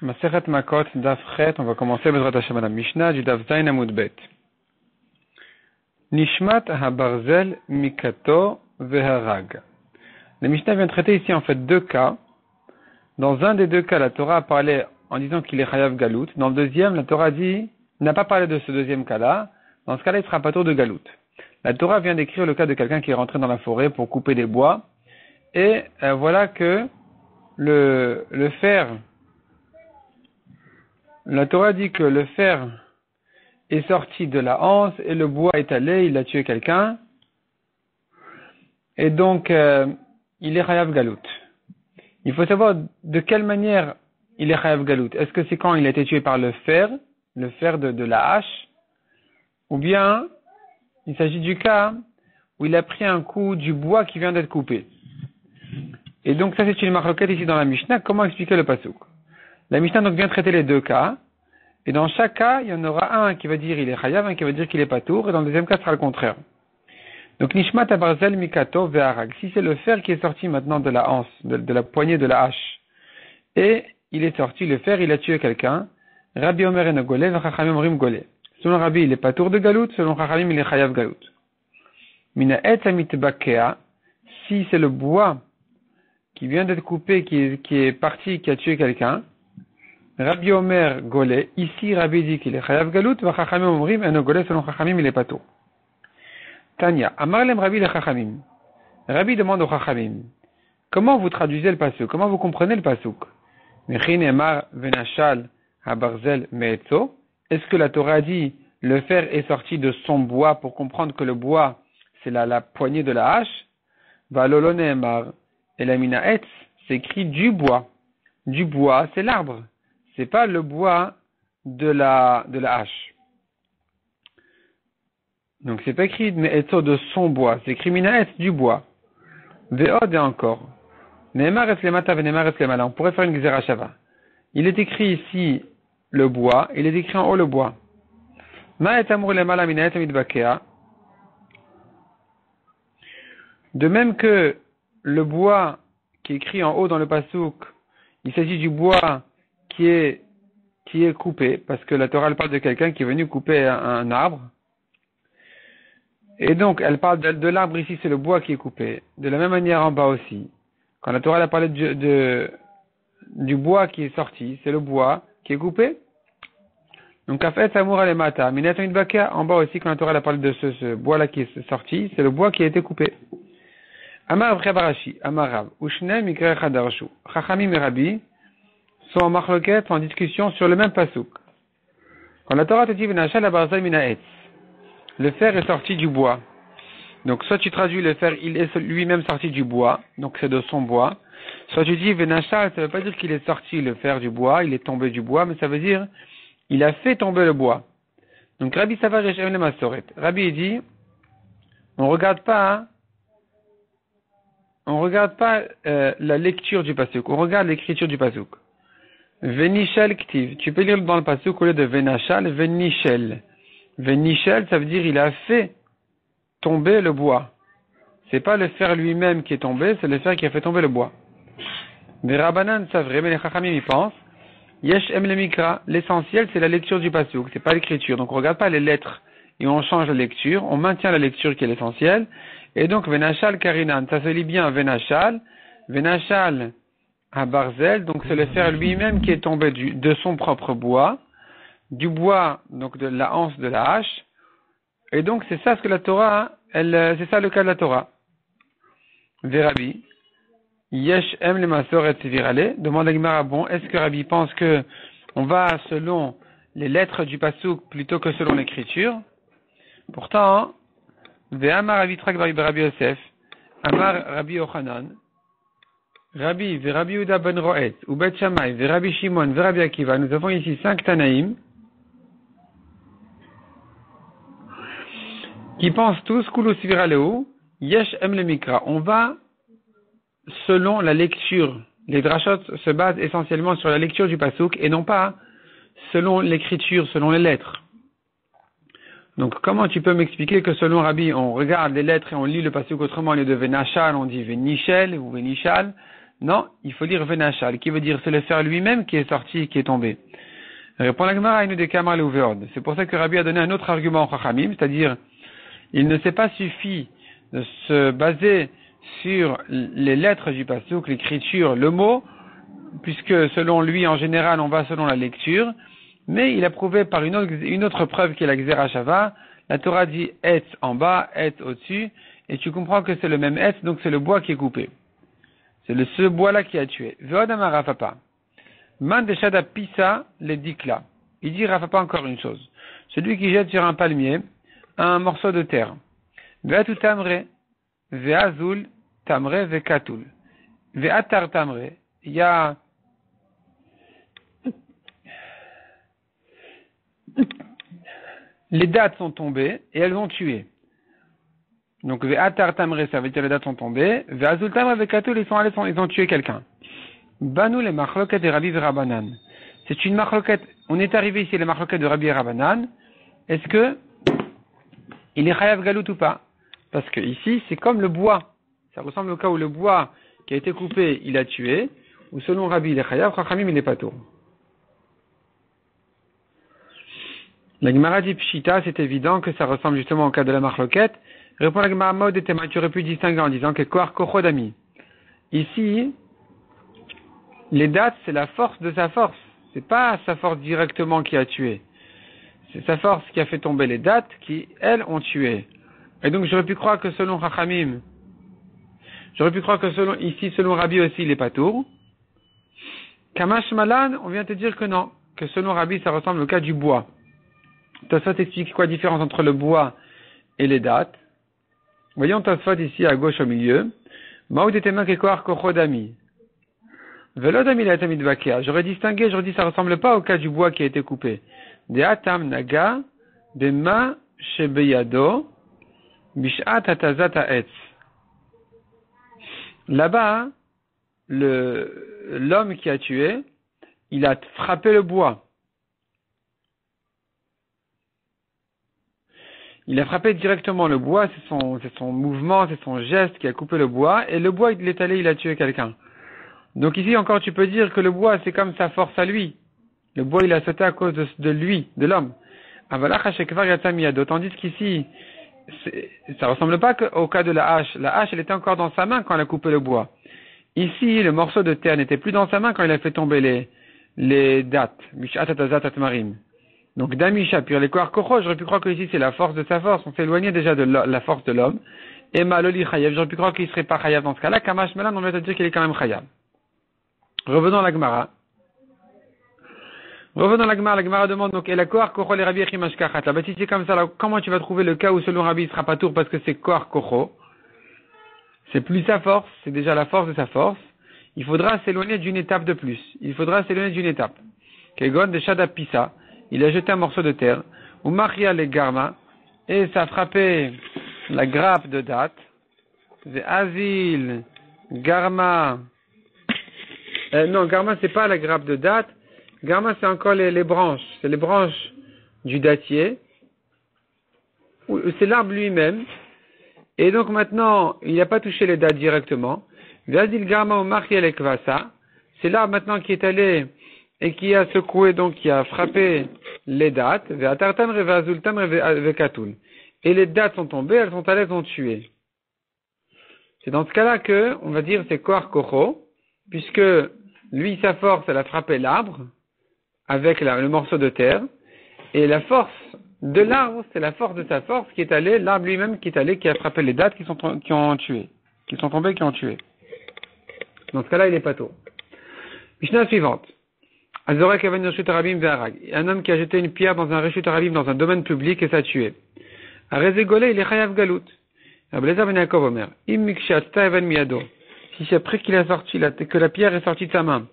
Masechet Makot, Daf Chet, on va commencer Bezrat Hashem à la Mishnah du Daf Zayin Amud Bet. Nishmat habarzel mikato veharag. La Mishnah vient traiter ici en fait deux cas. Dans un des deux cas, la Torah a parlé en disant qu'il est chayav galout. Dans le deuxième, la Torah n'a pas parlé de ce deuxième cas-là. Dans ce cas-là, il sera pas tour de galout. La Torah vient décrire le cas de quelqu'un qui est rentré dans la forêt pour couper des bois. Et voilà que le fer, la Torah dit que le fer est sorti de la anse et le bois est allé, il a tué quelqu'un. Et donc, il est chayav galout. Il faut savoir de quelle manière il est chayav galout. Est-ce que c'est quand il a été tué par le fer de la hache, ou bien il s'agit du cas où il a pris un coup du bois qui vient d'être coupé. Et donc ça c'est une marloquette ici dans la Mishnah. Comment expliquer le pasuk? La Mishnah donc vient traiter les deux cas, et dans chaque cas, il y en aura un qui va dire il est chayav, un qui va dire qu'il est patour, et dans le deuxième cas, ce sera le contraire. Donc nishmat habarzel mikato ve'arag. Si c'est le fer qui est sorti maintenant de la anse, de la poignée de la hache, et il est sorti, le fer, il a tué quelqu'un, Rabbi Omer en golé, v'chachamim orim golé. Selon Rabbi, il est patour de galout, selon Chachamim, il est chayav galout. Mina etz amitbakea, si c'est le bois qui vient d'être coupé, qui est parti, qui a tué quelqu'un, Rabbi Omer golé, ici Rabbi dit qu'il est chayav galout, v'chachamim orim en golé, selon Chachamim, il est patour. Tanya, amarlem Rabbi le Chachamim. Rabbi demande au Chachamim, comment vous traduisez le pasuk? Comment vous comprenez le pasuk? Mechin emar venachal habarzel meetzo. Est-ce que la Torah dit le fer est sorti de son bois pour comprendre que le bois c'est la poignée de la hache? Valolone emar elamina etz, c'est écrit du bois. Du bois, c'est l'arbre. C'est pas le bois de la hache. Donc c'est pas écrit meetzo de son bois, c'est écrit mina etz du bois. Ve'od et encore. Neemar es lemata ve'neemar es lemala. On pourrait faire une gzera shava. Il est écrit ici le bois, il est écrit en haut le bois. Ma et amur lemala mina et midbakea. De même que le bois qui est écrit en haut dans le pasuk, il s'agit du bois qui est coupé, parce que la Torah elle parle de quelqu'un qui est venu couper un arbre. Et donc, elle parle de l'arbre ici, c'est le bois qui est coupé. De la même manière en bas aussi. Quand la Torah a parlé du bois qui est sorti, c'est le bois qui est coupé. Donc, Kafet Samour Alemata, Minat Midbakea, en bas aussi, quand la Torah a parlé de ce bois-là qui est sorti, c'est le bois qui a été coupé. Amar Barashi, Amarav, Ushne Mikre Chadarshu. Chachamim et Rabbi sont en marloquette, en discussion sur le même pasuk. Quand la Torah te dit Venachal Abarzai Minaetz, le fer est sorti du bois. Donc, soit tu traduis le fer, il est lui-même sorti du bois, donc c'est de son bois. Soit tu dis Venachal, ça veut pas dire qu'il est sorti le fer du bois, il est tombé du bois, mais ça veut dire il a fait tomber le bois. Donc, Rabbi Savar Yeshem le Masoret. Rabbi dit, on regarde pas la lecture du pasuk, on regarde l'écriture du pasuk. Venishel Ktiv, tu peux lire dans le pasuk au lieu de Venachal, Venishel. Venishel, ça veut dire il a fait tomber le bois. C'est pas le fer lui-même qui est tombé, c'est le fer qui a fait tomber le bois. Mais Rabbanan, c'est vrai, mais les Chachamim y pensent. Yesh em le mikra, l'essentiel c'est la lecture du pasuk, c'est pas l'écriture. Donc on regarde pas les lettres et on change la lecture, on maintient la lecture qui est l'essentiel. Et donc Venachal Karinan, ça se lit bien Venachal à Barzel, donc c'est le fer lui-même qui est tombé de son propre bois, du bois, donc de la anse de la hache. Et donc c'est ça ce que la Torah, c'est ça le cas de la Torah. Verabi. Yesh em le masoret virale. Demande à Gemara, bon, est-ce que Rabbi pense que on va selon les lettres du pasuk plutôt que selon l'écriture? Pourtant, ve'amar avitrak Rabbi Yosef, amar Rabbi Yochanan, Rabbi, ve'Rabbi Yehuda ben Roet, ou Bet Shammai, ve'Rabbi Shimon, ve'Rabbi Akiva, nous avons ici 5 Tanaïm, qui pensent tous, Kulus viraleu, Yesh em le mikra. On va selon la lecture. Les drachot se basent essentiellement sur la lecture du pasuk et non pas selon l'écriture, selon les lettres. Donc, comment tu peux m'expliquer que selon Rabbi, on regarde les lettres et on lit le pasuk autrement, au lieu de Venachal, on dit Venishel ou Venishal, Non, il faut dire venachal, qui veut dire c'est le fer lui-même qui est sorti, qui est tombé. Répond la Gemara, il nous des kamal ou veod. C'est pour ça que Rabbi a donné un autre argument en Chachamim, c'est-à-dire, il ne s'est pas suffi de se baser sur les lettres du pasuk, l'écriture, le mot, puisque selon lui, en général, on va selon la lecture, mais il a prouvé par une autre preuve qui est la Gzera Shava. La Torah dit Etz en bas, Etz au-dessus, et tu comprends que c'est le même Etz, donc c'est le bois qui est coupé. C'est ce bois-là qui a tué. Veod amar Rafapa. Man deshada pisa le dikla. Il dit Rafapa encore une chose. Celui qui jette sur un palmier un morceau de terre. Veatu tamre, veazul tamre, vekatul. Veatar tamre. Il y a les dattes sont tombées et elles ont tué. Donc, ve'atar tamre, ça veut dire les dattes sont tombées. Ve'azul tamre, vekatul, ils ont tué quelqu'un. Banou les machloket de Rabbi Rabanan. C'est une machloket. On est arrivé ici les machloket de Rabbi Rabanan. Est-ce que il est chayav galout ou pas? Parce que ici, c'est comme le bois. Ça ressemble au cas où le bois qui a été coupé, il a tué. Ou selon Rabbi, il est chayav, Chachamim, il est patour. La Gemara dit Pshita, c'est évident que ça ressemble justement au cas de la machloket. Répond la Gemara Maud et Tema, tu aurais pu distinguer en disant que Koar Kochodami. Ici, les dates, c'est la force de sa force. C'est pas sa force directement qui a tué. C'est sa force qui a fait tomber les dates qui, elles, ont tué. Et donc, j'aurais pu croire que selon Chachamim, selon Rabbi aussi, il est patour. Kamash Malan, on vient te dire que non. Que selon Rabbi, ça ressemble au cas du bois. Tosfot explique quoi la différence entre le bois et les dates. Voyons Tosfot ici à gauche au milieu. Maoud etema kekoar kochodami. Velodami la tamid bakea. J'aurais distingué, j'aurais dit ça ressemble pas au cas du bois qui a été coupé. De atam naga, de ma shebeyado, bishat atazat haetz. Là-bas, l'homme qui a tué, il a frappé le bois. Il a frappé directement le bois, c'est son mouvement, c'est son geste qui a coupé le bois, et le bois, il est allé, il a tué quelqu'un. Donc ici encore, tu peux dire que le bois, c'est comme sa force à lui. Le bois, il a sauté à cause de lui, de l'homme. Tandis qu'ici, ça ressemble pas au cas de la hache. La hache, elle était encore dans sa main quand elle a coupé le bois. Ici, le morceau de terre n'était plus dans sa main quand il a fait tomber les dattes. Donc, Damisha, puis les Koar Kocho, j'aurais pu croire que ici c'est la force de sa force. On s'est éloigné déjà de la force de l'homme. Et Maloli Chayav, j'aurais pu croire qu'il serait pas Chayav dans ce cas-là. Kamash Melan, on va te dire qu'il est quand même Chayav. Revenons à la Gemara. La Gemara demande donc, et la Koar Kocho, les Rabbi Echim Ashkachat. Là, si c'est comme ça, là, comment tu vas trouver le cas où selon Rabbi il sera pas tour parce que c'est Koar Kocho? C'est plus sa force, c'est déjà la force de sa force. Il faudra s'éloigner d'une étape de plus. Kegon de Shada Pisa. Il a jeté un morceau de terre, ou Maria le Garma, et ça a frappé la grappe de date. Azil, Garma. Non, Garma c'est pas la grappe de date. Garma c'est encore les branches. C'est les branches du dattier. C'est l'arbre lui-même. Et donc maintenant, il n'a pas touché les dates directement. Azil, Garma ou Maria le Kvasa. C'est l'arbre maintenant qui est allé et qui a secoué, donc qui a frappé les dattes, et les dattes sont tombées, elles sont allées, elles ont tué. C'est dans ce cas-là que, on va dire, c'est Koar Kocho, puisque lui, sa force, elle a frappé l'arbre, avec le morceau de terre, et la force de l'arbre, c'est la force de sa force qui est allée, l'arbre lui-même qui est allé, qui a frappé les dattes qui ont tué, qui sont tombées, qui ont tué. Dans ce cas-là, il n'est pas tôt. Mishnah suivante. Un homme qui a jeté une pierre dans un Reshut Harabim, dans un domaine public, et ça a tué. À Rezegolé, il est Chayav Galout. Si c'est après qu'il a sorti, que la pierre est sortie de sa main,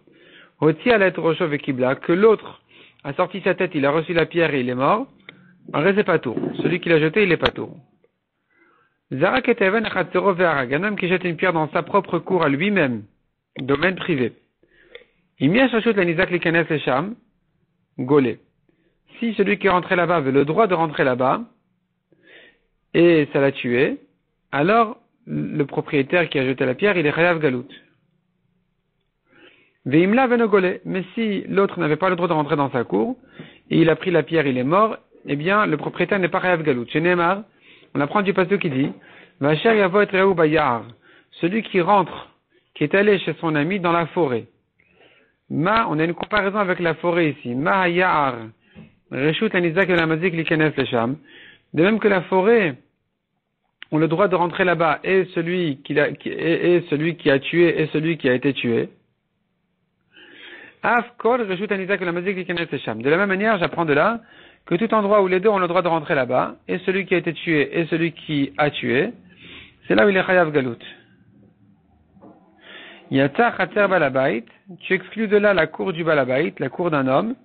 que l'autre a sorti sa tête, il a reçu la pierre et il est mort, un pas tour. Celui qui l'a jeté, il est pas tour. Un homme qui jette une pierre dans sa propre cour à lui-même, domaine privé. Si celui qui est rentré là-bas avait le droit de rentrer là-bas, et ça l'a tué, alors le propriétaire qui a jeté la pierre, il est Chayav Galout. Veimla venogole. Mais si l'autre n'avait pas le droit de rentrer dans sa cour, et il a pris la pierre, il est mort, eh bien, le propriétaire n'est pas chayav galout. Chez Neymar, on apprend du pasteur qui dit, Vacher yavo et reou bayar. Celui qui rentre, qui est allé chez son ami dans la forêt. On a une comparaison avec la forêt ici. Ma hayar. Reshut l'anizak et la mazik likenes lesham. De même que la forêt, ont le droit de rentrer là-bas, et celui qui a tué, et celui qui a été tué. De la même manière, j'apprends de là que tout endroit où les deux ont le droit de rentrer là-bas, et celui qui a été tué et celui qui a tué, c'est là où il est chayav galout. Yata chater balabait, tu exclus de là la cour du balabait, la cour d'un homme,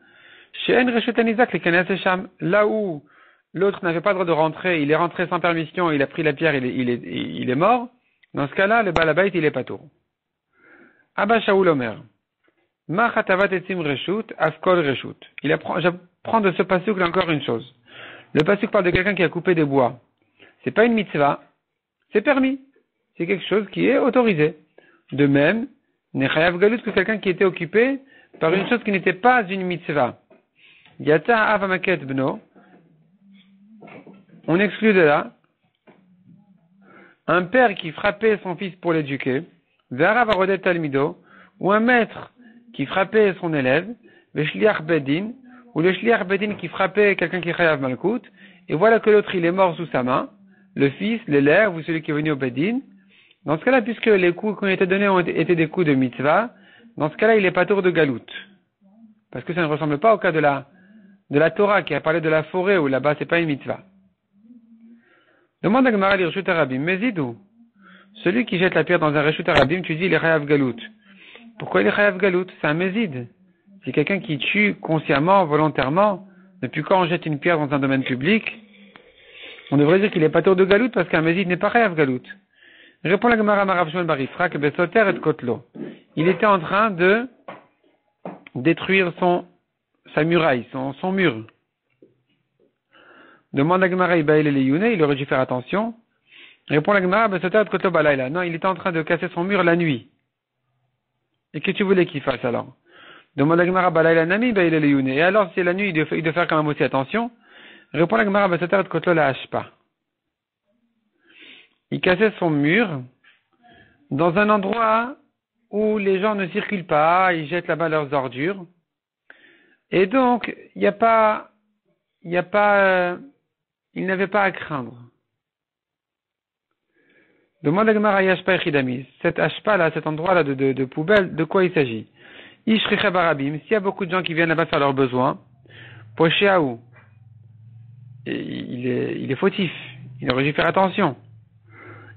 là où l'autre n'avait pas le droit de rentrer, il est rentré sans permission, il a pris la pierre, il est mort, dans ce cas-là, le balabait, il est patour. Abba Shaul Omer. J'apprends de ce pasuk là encore une chose. Le pasuk parle de quelqu'un qui a coupé des bois. C'est pas une mitzvah, c'est permis. C'est quelque chose qui est autorisé. De même, n'est chayav galut que quelqu'un qui était occupé par une chose qui n'était pas une mitzvah. Yata avamaket bno. On exclut de là un père qui frappait son fils pour l'éduquer, vera varodet talmido, ou un maître qui frappait son élève, le shliach bedin, ou le shliach bedin qui frappait quelqu'un qui est chayav malkout, et voilà que l'autre il est mort sous sa main, le fils, l'élève, ou celui qui est venu au bedin. Dans ce cas-là, puisque les coups qui ont été donnés ont été des coups de mitzvah, dans ce cas-là, il est pas tour de galout. Parce que ça ne ressemble pas au cas de la Torah qui a parlé de la forêt où là-bas c'est pas une mitzvah. Demande à Gemara l'Irshut Arabim, mais Zidou, celui qui jette la pierre dans un Reshut Arabim, tu dis il est chayav galout. Pourquoi il est chayav galout? C'est un mézid. C'est quelqu'un qui tue consciemment, volontairement. Depuis quand on jette une pierre dans un domaine public, on devrait dire qu'il est pas tour de galout parce qu'un mézid n'est pas chayav galout. Répond la Gemara Marav Shmuel Barifra que Besoter et Kotlo. Il était en train de détruire sa muraille, son mur. Demande la Gemara Ibaïl et Leyouné, il aurait dû faire attention. Répond la Gemara Besoter et Kotlo Balaïla. Non, il était en train de casser son mur la nuit. Et que tu voulais qu'il fasse alors? Demande la Gemara Balaïla Nami Ibaïl et Leyouné. Et alors, si c'est la nuit, il doit faire quand même aussi attention. Répond la Gemara Besoter et Kotlo la Hashpa. Il cassait son mur dans un endroit où les gens ne circulent pas, ils jettent là-bas leurs ordures. Et donc, il n'avait pas à craindre. Demande à Gemara Yashpa Echidamis. Cet ashpa là, cet endroit là de poubelle, de quoi il s'agit? Ishricha Barabim. S'il y a beaucoup de gens qui viennent là-bas faire leurs besoins, Poshéaou. Il est fautif. Il aurait dû faire attention.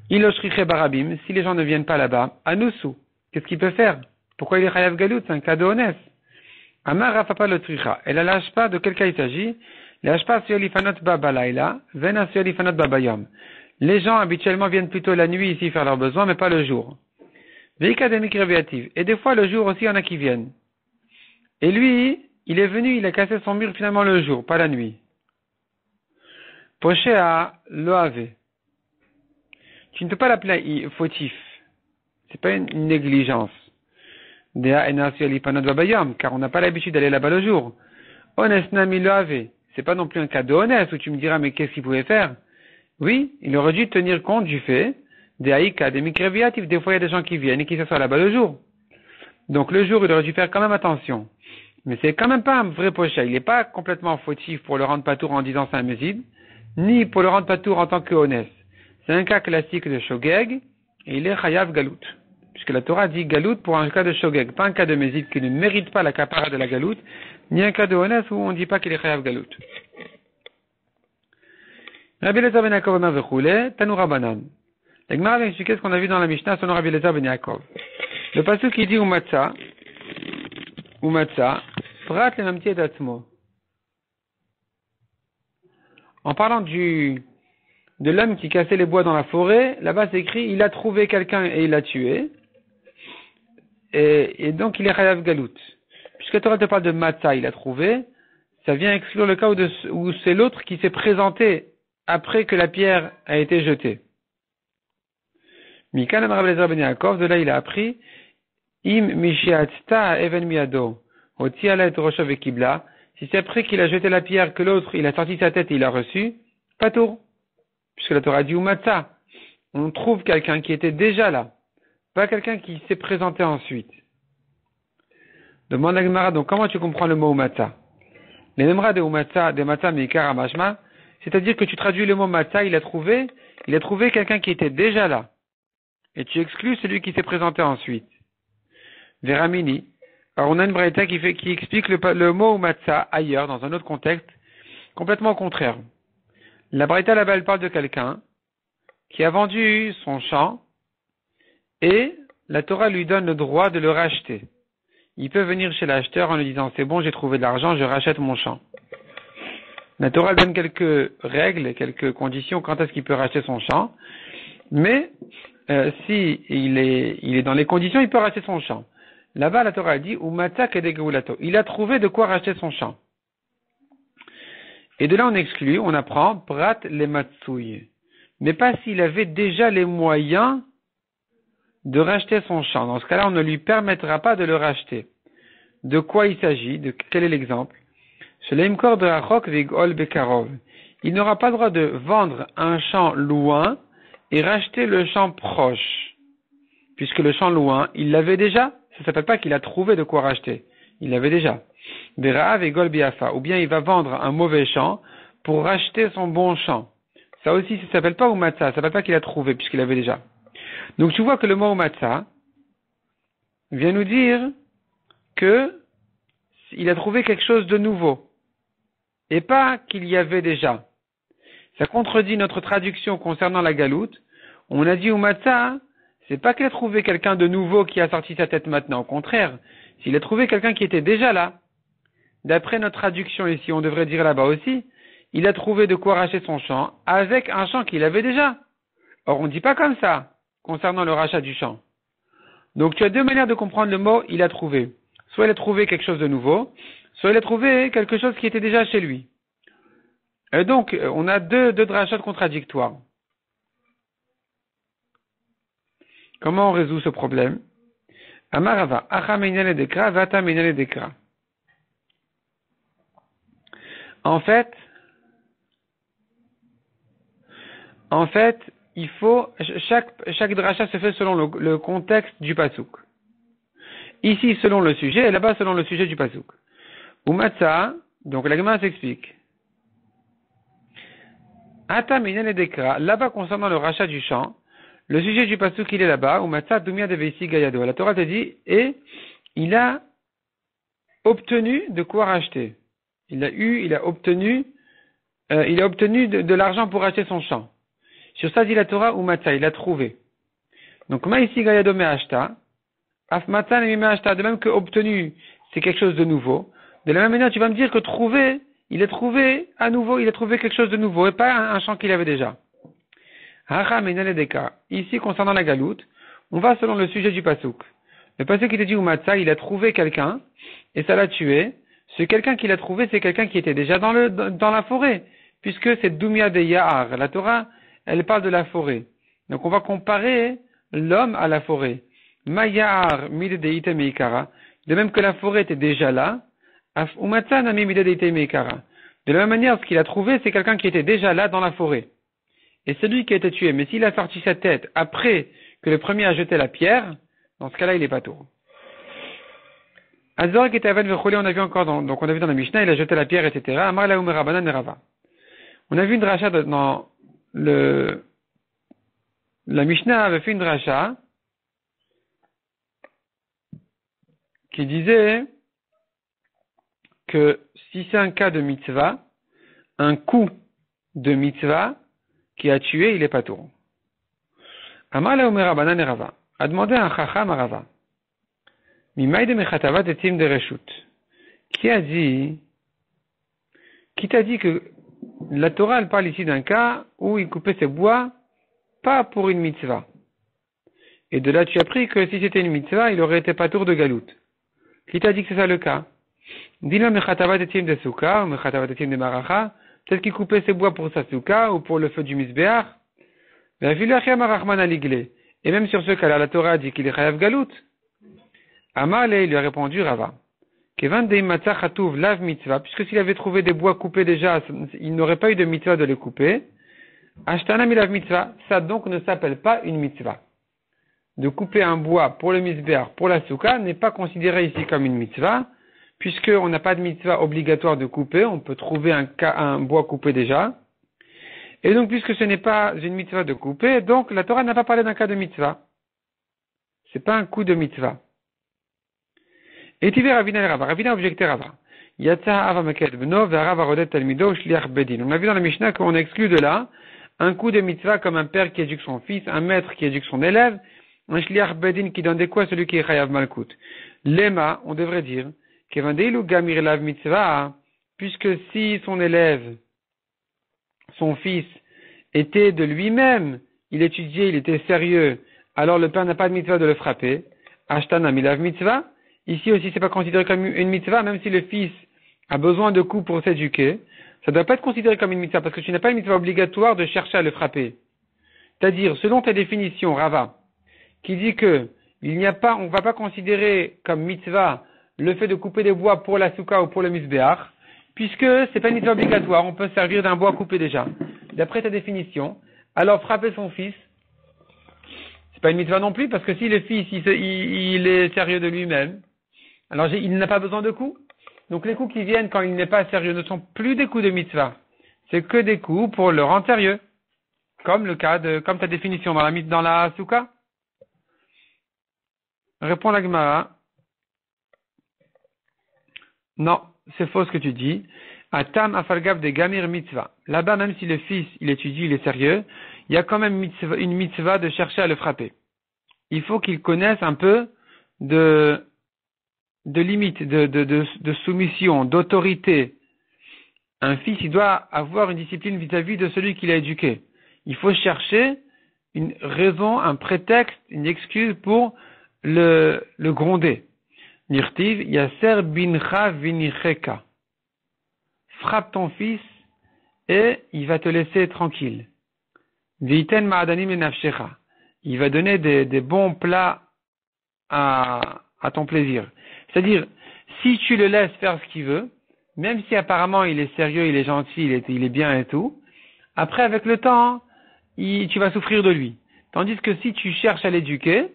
Iloshriche Barabim. Si les gens ne viennent pas là-bas, Anoussou. Qu'est-ce qu'il peut faire? Pourquoi il est chayav galout? C'est un cas de honnête. Amar Rafapa le tricha. Et la l'ashpa, de quel cas il s'agit? L'ashpa siolifanot babalayla, vena siolifanot babayom. Les gens habituellement viennent plutôt la nuit ici faire leurs besoins, mais pas le jour. Veika demik reviativ. Et des fois le jour aussi, il y en a qui viennent. Et lui, il est venu, il a cassé son mur finalement le jour, pas la nuit. Poshéa loave. Tu ne peux pas l'appeler fautif. C'est pas une négligence. Car on n'a pas l'habitude d'aller là-bas le jour. Onesnami loave. C'est pas non plus un cas de honnête où tu me diras mais qu'est-ce qu'il pouvait faire? Oui, il aurait dû tenir compte du fait des haïka, des micréviatifs. Des fois il y a des gens qui viennent et qui s'assoient là-bas le jour. Donc le jour il aurait dû faire quand même attention. Mais c'est quand même pas un vrai pocha. Il n'est pas complètement fautif pour le rendre patour en disant c'est un mésid, ni pour le rendre patour en tant que honnête. C'est un cas classique de shogeg et il est chayav galout. Puisque la Torah dit galout pour un cas de shogeg, pas un cas de mésid qui ne mérite pas la kapara de la galout, ni un cas de honnête où on ne dit pas qu'il est chayav galout. Rabbi Elazar ben Yaakov Omer vechule, Tanu Rabbanan. La Gemara vient expliquer ce qu'on a vu dans la Mishnah selon Rabbi Elazar ben Yaakov. Le pasuk qui dit Umatza, prat le mamti et atzmo. En parlant de l'homme qui cassait les bois dans la forêt, là-bas c'est écrit, il a trouvé quelqu'un et il l'a tué. Et donc il est chayav galout. Puisque Torah te parle de Matzah, il a trouvé, ça vient exclure le cas où c'est l'autre qui s'est présenté après que la pierre a été jetée. Mikan Rabbi Elazar ben Yaakov, de là il a appris, Im mishiatzta even miado. Otiala et roshav et kibla. Si c'est après qu'il a jeté la pierre que l'autre, il a sorti sa tête et il a reçu, pas tour. Puisque la Torah dit umatza. On trouve quelqu'un qui était déjà là. Pas quelqu'un qui s'est présenté ensuite. Demande à Gemara, donc comment tu comprends le mot umatza? Les nemra de umatza, de matza meikar amashma, c'est-à-dire que tu traduis le mot matza, il a trouvé quelqu'un qui était déjà là. Et tu exclus celui qui s'est présenté ensuite. Veramini. Alors on a une braïta qui explique le mot umatza ailleurs, dans un autre contexte, complètement au contraire. La braïta là-bas, elle parle de quelqu'un qui a vendu son champ et la Torah lui donne le droit de le racheter. Il peut venir chez l'acheteur en lui disant c'est bon, j'ai trouvé de l'argent, je rachète mon champ. La Torah donne quelques règles, quelques conditions quant à ce qu'il peut racheter son champ, mais si il est dans les conditions, il peut racheter son champ. Là-bas, la Torah dit Umatza kedegeulato. Il a trouvé de quoi racheter son champ. Et de là, on exclut, on apprend prat le matsouy. Mais pas s'il avait déjà les moyens de racheter son champ. Dans ce cas-là, on ne lui permettra pas de le racheter. De quoi il s'agit? Quel est l'exemple? Il n'aura pas le droit de vendre un champ loin et racheter le champ proche. Puisque le champ loin, il l'avait déjà. Ça ne s'appelle pas qu'il a trouvé de quoi racheter. Il l'avait déjà. Ou bien il va vendre un mauvais champ pour racheter son bon champ. Ça aussi, ça ne s'appelle pas umatza. Ça ne s'appelle pas qu'il a trouvé puisqu'il avait déjà. Donc tu vois que le mot umatza vient nous dire que il a trouvé quelque chose de nouveau. Et pas qu'il y avait déjà. Ça contredit notre traduction concernant la galoute. On a dit umatza, c'est pas qu'il a trouvé quelqu'un de nouveau qui a sorti sa tête maintenant. Au contraire, s'il a trouvé quelqu'un qui était déjà là, d'après notre traduction ici, on devrait dire là-bas aussi, il a trouvé de quoi racheter son champ avec un champ qu'il avait déjà. Or, on ne dit pas comme ça concernant le rachat du champ. Donc, tu as deux manières de comprendre le mot il a trouvé. Soit il a trouvé quelque chose de nouveau, soit il a trouvé quelque chose qui était déjà chez lui. Et donc, on a deux drachot contradictoires. Comment on résout ce problème? Amarava, acha meinale dekra, vata meinale dekra. En fait, il faut, chaque dracha se fait selon le contexte du pasouk. Ici, selon le sujet, et là-bas, selon le sujet du pasouk. Umatza, donc la Gemara s'explique. Ata minane dekra, là-bas, concernant le rachat du champ, le sujet du pasouk, il est là-bas. Umatza dumia de veisi gayado. La Torah te dit, et il a obtenu de quoi racheter. Il a obtenu de l'argent pour acheter son champ. Sur ça dit la Torah, umatza, il a trouvé. Donc, ma ici gayado me acheta, afmatza ne me acheta, de même que obtenu, c'est quelque chose de nouveau. De la même manière, tu vas me dire que trouver, il a trouvé à nouveau, il a trouvé quelque chose de nouveau, et pas un champ qu'il avait déjà. Hacha menale deka. Ici, concernant la galoute, on va selon le sujet du pasouk. Le pasouk qui te dit umatza, il a trouvé quelqu'un, et ça l'a tué. Ce quelqu'un qu'il a trouvé, c'est quelqu'un qui était déjà dans la forêt, puisque c'est Dumia de Yahar. La Torah, elle parle de la forêt. Donc on va comparer l'homme à la forêt. Ma Yahar mide de ite meikara. De même que la forêt était déjà là, umatza nami mide de ite meikara. De la même manière, ce qu'il a trouvé, c'est quelqu'un qui était déjà là dans la forêt. Et celui qui a été tué, mais s'il a sorti sa tête après que le premier a jeté la pierre, dans ce cas-là, il est pas tour. Azor qui était avec Vecholi, on a vu encore donc on a vu dans la Mishnah, il a jeté la pierre, etc. Amar la Umerabanan Merava. On a vu une dracha dans la Mishnah avait fait une dracha qui disait que si c'est un cas de mitzvah, un coup de mitzvah qui a tué, il est pas tour. Amar la Umerabanan Merava a demandé à un chacham à Rava. Mimaï de mechatavat et tim de reshut. Qui t'a dit que la Torah, elle parle ici d'un cas où il coupait ses bois, pas pour une mitzvah. Et de là, tu as appris que si c'était une mitzvah, il aurait été pas tour de galoute. Qui t'a dit que c'est ça le cas? Dis-le mechatavat et tim de souka, ou mechatavat et tim de maracha. Peut-être qu'il coupait ses bois pour sa souka, ou pour le feu du misbéach. Et même sur ce cas-là, la Torah dit qu'il est chayav galoute. Amale, il lui a répondu Rava. Kevan de matzah chatuv lav mitzvah, puisque s'il avait trouvé des bois coupés déjà, il n'aurait pas eu de mitzvah de les couper. Ashtana milav mitzvah, ça donc ne s'appelle pas une mitzvah. De couper un bois pour le misbéar, pour la souka, n'est pas considéré ici comme une mitzvah, puisqu'on n'a pas de mitzvah obligatoire de couper, on peut trouver un bois coupé déjà. Et donc, puisque ce n'est pas une mitzvah de couper, donc la Torah n'a pas parlé d'un cas de mitzvah. C'est pas un coup de mitzvah. Et Tiver Ravina Rava. Ravina a objecté Rava. Yatsa Ava Meked Bno, Verava Rodet Talmido, Shliach Bedin. On a vu dans la Mishnah qu'on exclut de là un coup de mitzvah comme un père qui éduque son fils, un maître qui éduque son élève, un Shliach Bedin qui donne des quoi à celui qui est Chayav Malkut. Lema, on devrait dire, Kevandeilu Gamir Lav Mitzvah, puisque si son élève, son fils, était de lui-même, il étudiait, il était sérieux, alors le père n'a pas de mitzvah de le frapper. Ashtana Milav Mitzvah. Ici aussi, c'est pas considéré comme une mitzvah, même si le fils a besoin de coups pour s'éduquer. Ça ne doit pas être considéré comme une mitzvah, parce que tu n'as pas une mitzvah obligatoire de chercher à le frapper. C'est-à-dire, selon ta définition, Rava, qui dit que on va pas considérer comme mitzvah le fait de couper des bois pour la souka ou pour le misbéach, puisque c'est pas une mitzvah obligatoire, on peut se servir d'un bois coupé déjà. D'après ta définition, alors frapper son fils, c'est pas une mitzvah non plus, parce que si le fils, il est sérieux de lui-même, alors il n'a pas besoin de coups. Donc les coups qui viennent quand il n'est pas sérieux ne sont plus des coups de mitzvah. C'est que des coups pour le rendre sérieux. Comme ta définition dans la souka. Répond la Gemara. Non, c'est faux ce que tu dis. Atam afalgav de gamir mitzvah. Là-bas, même si le fils, il étudie, il est sérieux, il y a quand même une mitzvah de chercher à le frapper. Il faut qu'il connaisse un peu de limite, de soumission, d'autorité. Un fils, il doit avoir une discipline vis-à-vis de celui qu'il a éduqué. Il faut chercher une raison, un prétexte, une excuse pour le gronder. Nirtiv, yaser bincha vinicheka. Frappe ton fils et il va te laisser tranquille. Viten ma'adanim enafshecha. Il va donner des bons plats à ton plaisir. C'est-à-dire, si tu le laisses faire ce qu'il veut, même si apparemment il est sérieux, il est gentil, il est bien et tout, après avec le temps, tu vas souffrir de lui. Tandis que si tu cherches à l'éduquer,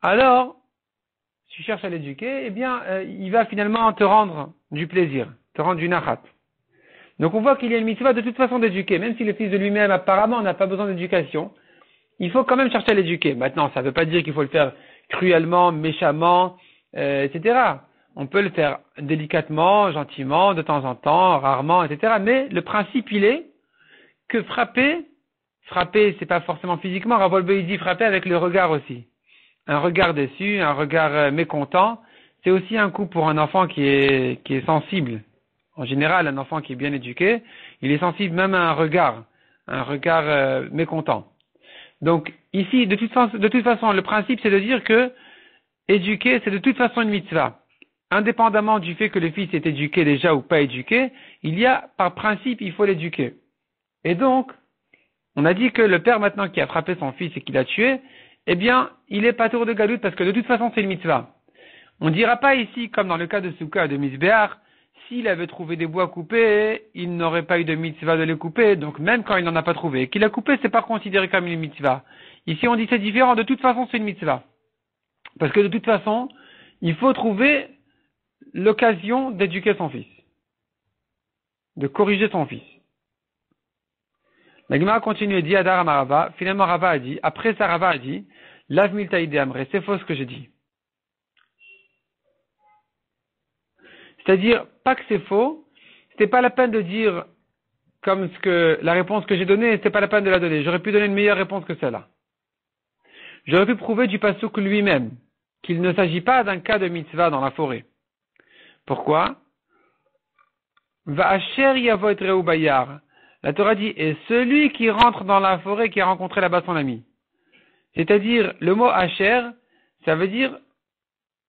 alors, eh bien, il va finalement te rendre du plaisir, te rendre du nachat. Donc on voit qu'il y a une mitzvah de toute façon d'éduquer, même si le fils de lui-même apparemment n'a pas besoin d'éducation, il faut quand même chercher à l'éduquer. Maintenant, ça ne veut pas dire qu'il faut le faire cruellement, méchamment, etc. On peut le faire délicatement, gentiment, de temps en temps, rarement, etc. Mais le principe, il est que frapper, c'est pas forcément physiquement. Rav Wolbe, il dit frapper avec le regard aussi. Un regard déçu, un regard mécontent, c'est aussi un coup pour un enfant qui est sensible. En général, un enfant qui est bien éduqué, il est sensible même à un regard mécontent. Donc ici, de toute façon, le principe, c'est de dire que éduquer, c'est de toute façon une mitzvah. Indépendamment du fait que le fils est éduqué déjà ou pas éduqué, par principe, il faut l'éduquer. Et donc, on a dit que le père maintenant qui a frappé son fils et qui l'a tué, eh bien, il est pas tour de galoute parce que de toute façon, c'est une mitzvah. On ne dira pas ici, comme dans le cas de Souka et de Misbéar, s'il avait trouvé des bois coupés, il n'aurait pas eu de mitzvah de les couper, donc même quand il n'en a pas trouvé. Qu'il a coupé, c'est pas considéré comme une mitzvah. Ici, on dit c'est différent, de toute façon, c'est une mitzvah. Parce que de toute façon, il faut trouver l'occasion d'éduquer son fils. De corriger son fils. La Gemara continue et dit, Adar Amarava, finalement Rava a dit, après ça Rava a dit, Lav miltaïde amre, c'est faux ce que j'ai dit. C'est-à-dire, pas que c'est faux, c'était pas la peine de dire, comme la réponse que j'ai donnée, c'était pas la peine de la donner. J'aurais pu donner une meilleure réponse que celle-là. J'aurais pu prouver du pasuk lui-même, qu'il ne s'agit pas d'un cas de mitzvah dans la forêt. Pourquoi? Va'asher yavo et reu bayar. La Torah dit, et celui qui rentre dans la forêt qui a rencontré là-bas son ami. C'est-à-dire, le mot asher, ça veut dire,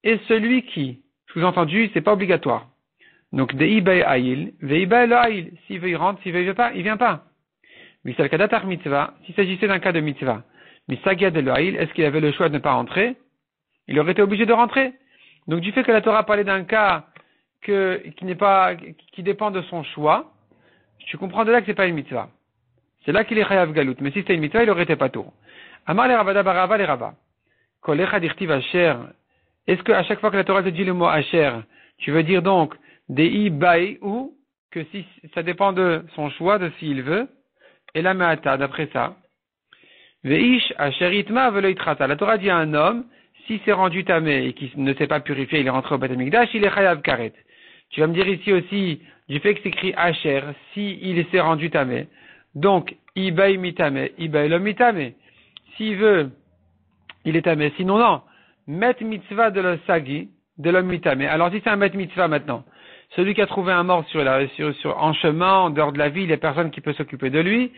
et celui qui. Sous-entendu, c'est pas obligatoire. Donc, dei bay aïl, vei bay lo aïl. S'il veut, il rentre, s'il veut, il veut pas, il vient pas. Misal kadatar mitzvah, s'il s'agissait d'un cas de mitzvah. Misagia de lo aïl, est-ce qu'il avait le choix de ne pas rentrer? il aurait été obligé de rentrer. Donc du fait que la Torah parlait d'un cas qui dépend de son choix, tu comprends de là que c'est pas une mitzvah. C'est là qu'il est chayav galout. Mais si c'était une mitzvah, il aurait été patour. Amar le Ravada barava le Rava. Kol echad irtiv asher. Est-ce que à chaque fois que la Torah te dit le mot asher, tu veux dire donc dei bai ou que si ça dépend de son choix, de s'il veut, et la me'ata, d'après ça. Veish asher itma velo itrata. La Torah dit à un homme, si c'est rendu tamé et qu'il ne s'est pas purifié, il est rentré au Beth Amikdash, il est chayav karet. Tu vas me dire ici aussi, du fait que c'est écrit asher, si il s'est rendu tamé. Donc, ibai mitame, ibai lo mitame. S'il veut, il est tamé. Sinon, non. Met mitzvah de l'osagi, de l'homme mitame. Alors, si c'est un met mitzvah maintenant, celui qui a trouvé un mort en chemin, en dehors de la ville, il n'y a personne qui peut s'occuper de lui.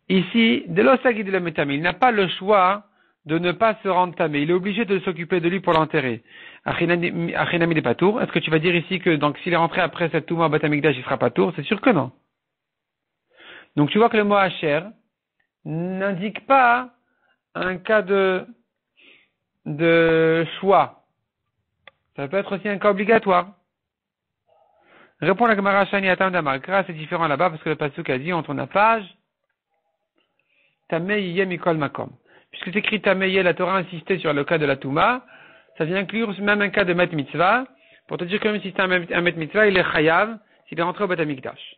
Ici, de l'osagi de l'homme mitame. Il n'a pas le choix de ne pas se rendre tamé. Il est obligé de s'occuper de lui pour l'enterrer. Achinami de patour. Est-ce que tu vas dire ici que, donc, s'il est rentré après cette touma au Beth Amikdash, il sera patour? C'est sûr que non. Donc, tu vois que le mot asher n'indique pas un cas de choix. Ça peut être aussi un cas obligatoire. Répond la Gemara Shani Atam Damakra, c'est différent là-bas parce que le pasuk a dit, on tourne la page, Tameye Mikol Makom. Puisque c'est écrit Tameye, la Torah a insisté sur le cas de la Touma, ça vient inclure même un cas de Met Mitzvah, pour te dire que même si c'est un Met Mitzvah, il est Chayav, s'il est rentré au Beth Amikdash.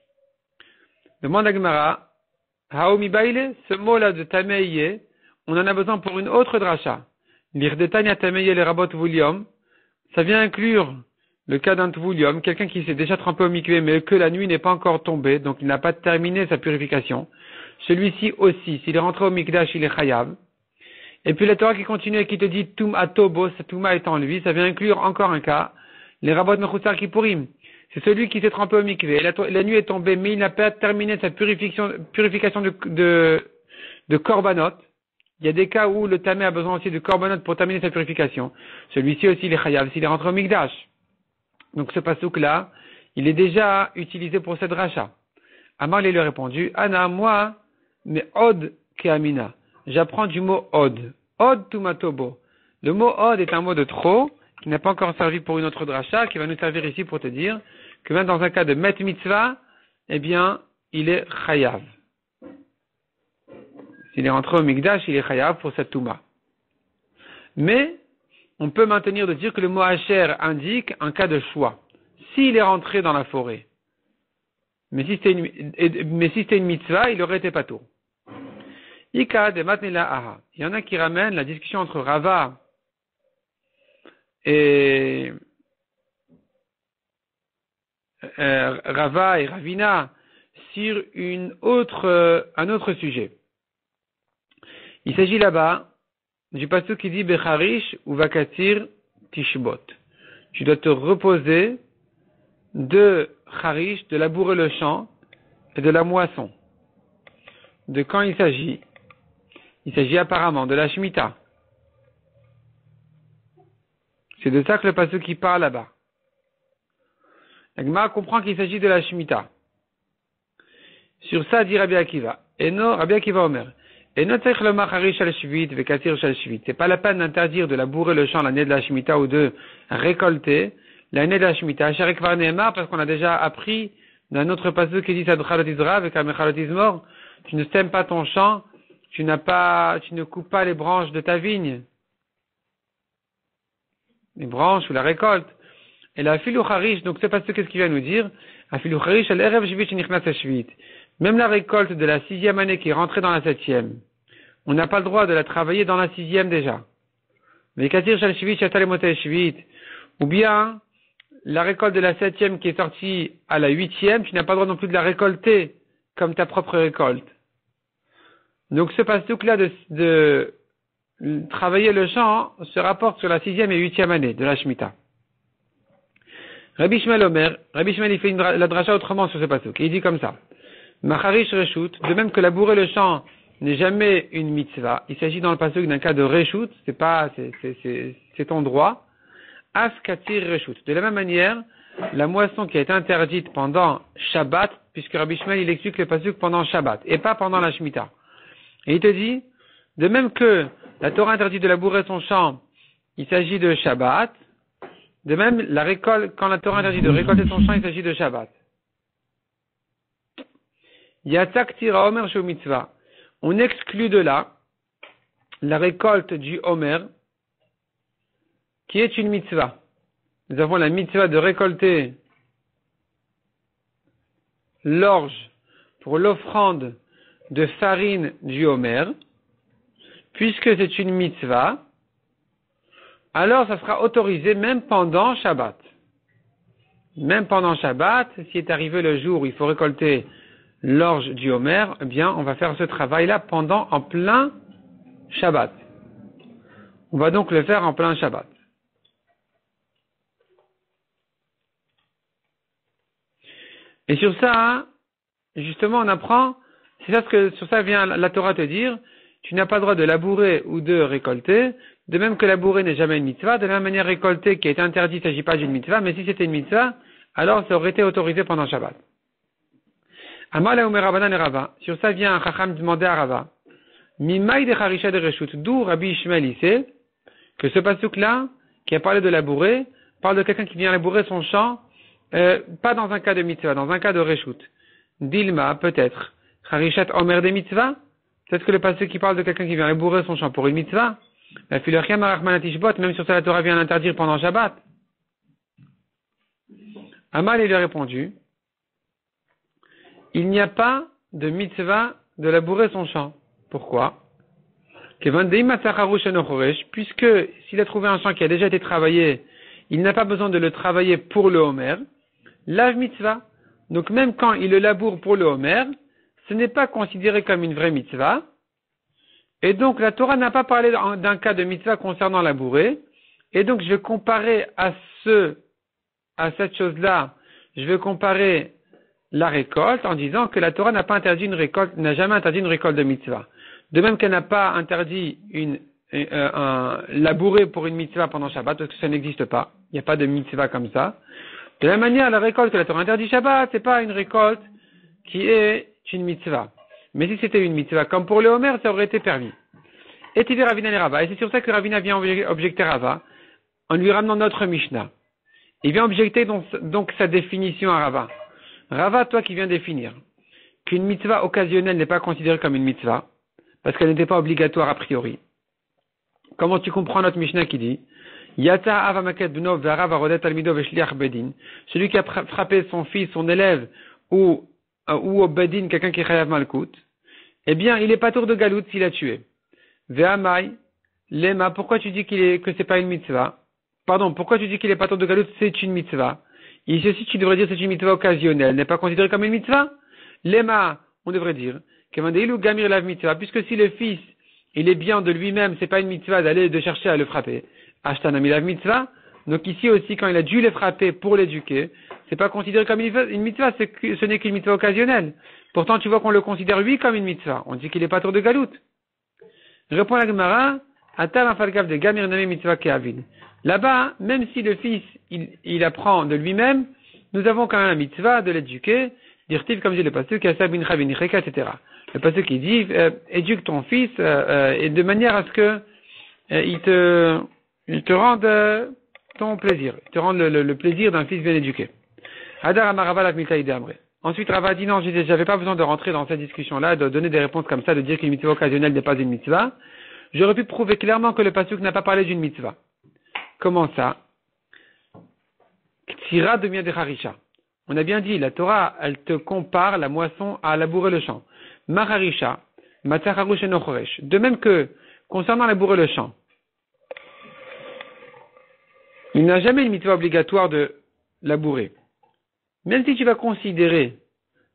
Demande à Gemara, Haomi Baile, ce mot-là de Tameye, on en a besoin pour une autre dracha. L'Irdetania Tameye le Rabot Vulium, ça vient inclure le cas d'un Tvulium, quelqu'un qui s'est déjà trempé au mikvé, mais que la nuit n'est pas encore tombée, donc il n'a pas terminé sa purification. Celui-ci aussi, s'il est rentré au mikdash, il est chayav. Et puis la Torah qui continue et qui te dit Tum atobo, sa Touma est en lui, ça vient inclure encore un cas, les Rabot Mechutzar Kippurim. C'est celui qui s'est trempé au mikvé, la nuit est tombée, mais il n'a pas terminé sa purification de korbanot. Il y a des cas où le tamé a besoin aussi de korbanot pour terminer sa purification. Celui-ci aussi, il est chayav, s'il est rentré au mikdash. Donc ce pasouk-là, il est déjà utilisé pour cette dracha. Amar lui a répondu, Ana, moi, mais od keamina. J'apprends du mot od. Od tumatobo. Le mot od est un mot de trop, qui n'a pas encore servi pour une autre dracha, qui va nous servir ici pour te dire que même dans un cas de met mitzvah, eh bien, il est chayav. S'il est rentré au mikdash, il est chayav pour cette touma. Mais, on peut maintenir de dire que le mot asher indique un cas de choix. S'il est rentré dans la forêt, mais si c'était une mitzvah, il aurait été patour. Ika de matnila aha. Il y en a qui ramènent la discussion entre Rava et Ravina sur un autre sujet. Il s'agit là-bas du pasuk qui dit Becharish ou Vakatir Tishbot. Tu dois te reposer de Charish, de labourer le champ et de la moisson. De quand il s'agit? Il s'agit apparemment de la Shemitah. C'est de ça que le pasuk qui parle là-bas. La Gemara comprend qu'il s'agit de la Shemitah. Sur ça dit Rabbi Akiva. Rabbi Akiva Omer. C'est pas la peine d'interdire de labourer le champ l'année de la Shemitah ou de récolter l'année de la Shemitah. Parce qu'on a déjà appris d'un autre passage qui dit Sadchalot Izra avec Amechalot Izmor, tu ne sèmes pas ton champ, tu ne coupes pas les branches de ta vigne. Les branches ou la récolte. Et la Afilou Harish, donc c'est pas ce qu'est-ce qu'il vient nous dire. Afilou Harish, al-Erev Shvit Shenichnas Shvit. Même la récolte de la 6e année qui est rentrée dans la 7e. On n'a pas le droit de la travailler dans la 6e déjà. Mais Katir Shal Shvit, Shatal Emotel Shvit. Ou bien, la récolte de la 7e qui est sortie à la 8e, tu n'as pas le droit non plus de la récolter comme ta propre récolte. Donc ce passe-tout-là de travailler le champ se rapporte sur la 6e et 8e année de la Shemitah. Rabbi Shmuel Omer, Rabbi Shmuel il fait la dracha autrement sur ce passe-tout. Il dit comme ça. Macharish Reshut, de même que labourer le champ n'est jamais une mitzvah. Il s'agit dans le passage d'un cas de Reshut, c'est ton droit. As Katir Reshut. De la même manière, la moisson qui a été interdite pendant Shabbat, puisque Rabbi Shmuel il explique le passage pendant Shabbat, et pas pendant la Shemitah. Et il te dit, de même que la Torah interdit de labourer son champ il s'agit de Shabbat. De même, la récolte, quand la Torah interdit de récolter son champ, il s'agit de Shabbat. Yatzak tira Omer shu mitzvah. On exclut de là la récolte du Omer, qui est une mitzvah. Nous avons la mitzvah de récolter l'orge pour l'offrande de farine du Omer. Puisque c'est une mitzvah, alors ça sera autorisé même pendant Shabbat. Même pendant Shabbat, si est arrivé le jour où il faut récolter l'orge du Homer, eh bien, on va faire ce travail-là en plein Shabbat. On va donc le faire en plein Shabbat. Et sur ça, justement, on apprend, c'est ça ce que sur ça vient la Torah te dire, tu n'as pas le droit de labourer ou de récolter, de même que labourer n'est jamais une mitzvah, de la même manière récolter qui est interdit, il ne s'agit pas d'une mitzvah, mais si c'était une mitzvah, alors ça aurait été autorisé pendant Shabbat. Amal Omer Rabbanan et Rava. Sur ça vient un chacham demander à Rava. Mimaï de Harisha de Reshut. D'où Rabbi Ishmael il sait que ce pasuk-là, qui a parlé de labourer, parle de quelqu'un qui vient labourer son champ, pas dans un cas de mitzvah, dans un cas de Reshut. Dilma, peut-être. Harishat Omer de mitzvah. Peut-être que le pasuk qui parle de quelqu'un qui vient labourer son champ pour une mitzvah. La Filochem Arachmanatishbot, même sur ça la Torah vient l'interdire pendant Shabbat. Amal lui a répondu. Il n'y a pas de mitzvah de labourer son champ. Pourquoi? Puisque s'il a trouvé un champ qui a déjà été travaillé, il n'a pas besoin de le travailler pour le Homer. Lave mitzvah. Donc même quand il le laboure pour le Homer, ce n'est pas considéré comme une vraie mitzvah. Et donc la Torah n'a pas parlé d'un cas de mitzvah concernant labourer. Et donc je vais comparer à cette chose-là, je vais comparer la récolte en disant que la Torah n'a jamais interdit une récolte de mitzvah. De même qu'elle n'a pas interdit labourer pour une mitzvah pendant Shabbat, parce que ça n'existe pas. Il n'y a pas de mitzvah comme ça. De la même manière, la récolte que la Torah interdit Shabbat, c'est pas une récolte qui est une mitzvah. Mais si c'était une mitzvah, comme pour le Homer, ça aurait été permis. Et tu dis Ravina et Rava. Et c'est sur ça que Ravina vient objecter Rava, en lui ramenant notre Mishnah. Il vient objecter donc sa définition à Rava. Rava, toi qui viens définir qu'une mitzvah occasionnelle n'est pas considérée comme une mitzvah, parce qu'elle n'était pas obligatoire a priori. Comment tu comprends notre Mishnah qui dit Yata avamaket bnov ve'arav arodet almido ve'shliach bedin. Celui qui a frappé son fils, son élève, ou au bedin, quelqu'un qui est chayav malkout, eh bien, il est pas tour de galout s'il a tué. Ve'amai, lema, pourquoi tu dis que c'est pas une mitzvah? Pardon, pourquoi tu dis qu'il est pas tour de galout, c'est une mitzvah? Et ceci, tu devrais dire c'est une mitzvah occasionnelle, n'est pas considérée comme une mitzvah? Lema, on devrait dire, Kevandeilu gamir lav mitzvah, puisque si le fils, il est bien de lui-même, c'est pas une mitzvah de chercher à le frapper. Ashtanami lav mitzvah, donc ici aussi, quand il a dû le frapper pour l'éduquer, c'est pas considéré comme une mitzvah, ce n'est qu'une mitzvah occasionnelle. Pourtant, tu vois qu'on le considère lui comme une mitzvah. On dit qu'il est pas tour de galout. Répond la Gemara, Atam afalkav de gamir name mitzvah keavin. Là-bas, même si le fils, il apprend de lui-même, nous avons quand même la mitzvah de l'éduquer, dire-t-il comme dit le pasuk, etc. Le pasuk qui dit, éduque ton fils, et de manière à ce que il te rende ton plaisir, il te rende le plaisir d'un fils bien éduqué. Hadar amarava la mitaïde amre. Ensuite, Rava dit non, j'avais pas besoin de rentrer dans cette discussion-là, de donner des réponses comme ça, de dire qu'une mitzvah occasionnelle n'est pas une mitzvah. J'aurais pu prouver clairement que le pasuk n'a pas parlé d'une mitzvah. Comment ça? Ktira devient des harisha. On a bien dit, la Torah, elle te compare la moisson à labourer le champ. Maharisha, matzacharush enochoresh. De même que, concernant labourer le champ, il n'a jamais une mitzvah obligatoire de labourer. Même si tu vas considérer